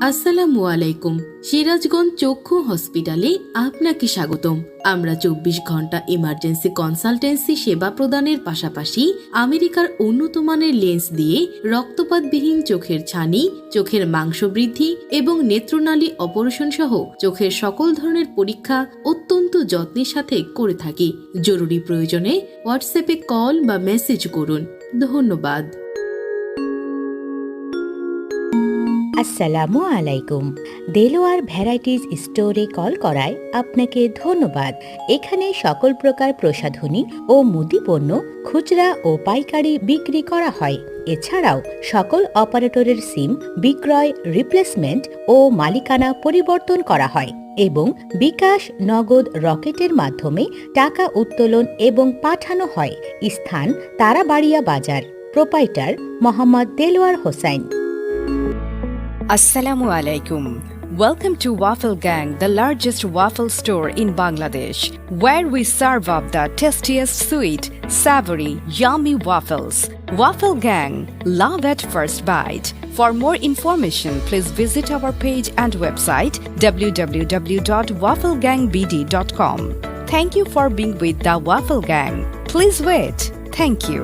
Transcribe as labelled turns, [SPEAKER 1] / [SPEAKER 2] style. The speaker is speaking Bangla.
[SPEAKER 1] আসসালামু আলাইকুম। সিরাজগঞ্জ চক্ষু হসপিটালে আপনাকে স্বাগতম। আমরা 24 ঘন্টা ইমার্জেন্সি কনসালটেন্সি সেবা প্রদানের পাশাপাশি আমেরিকার উন্নত মানের লেন্স দিয়ে রক্তপাতবিহীন চোখের ছানি, চোখের মাংস বৃদ্ধি এবং নেত্রনালী অপারেশন সহ চোখের সকল ধরনের পরীক্ষা অত্যন্ত যত্নের সাথে করে থাকি। জরুরি প্রয়োজনে হোয়াটসঅ্যাপে কল বা মেসেজ করুন। ধন্যবাদ।
[SPEAKER 2] আসসালামু আলাইকুম। দেলোয়ার ভ্যারাইটিজ স্টোরে কল করায় আপনাকে ধন্যবাদ। এখানে সকল প্রকার প্রসাধনী ও মুদি পণ্য খুচরা ও পাইকারি বিক্রি করা হয়। এছাড়াও সকল অপারেটরের সিম বিক্রয়, রিপ্লেসমেন্ট ও মালিকানা পরিবর্তন করা হয় এবং বিকাশ, নগদ, রকেটের মাধ্যমে টাকা উত্তোলন এবং পাঠানো হয়। স্থান তারাবাড়িয়া বাজার। Proprietor Mohammad Delwar Hossain.
[SPEAKER 3] Assalamu alaikum. Welcome to Waffle Gang, the largest waffle store in Bangladesh, where we serve up the tastiest, sweet, savory, yummy waffles. Waffle Gang, love at first bite. For more information, please visit our page and website www.wafflegangbd.com. Thank you for being with the Waffle Gang. Please wait. Thank you.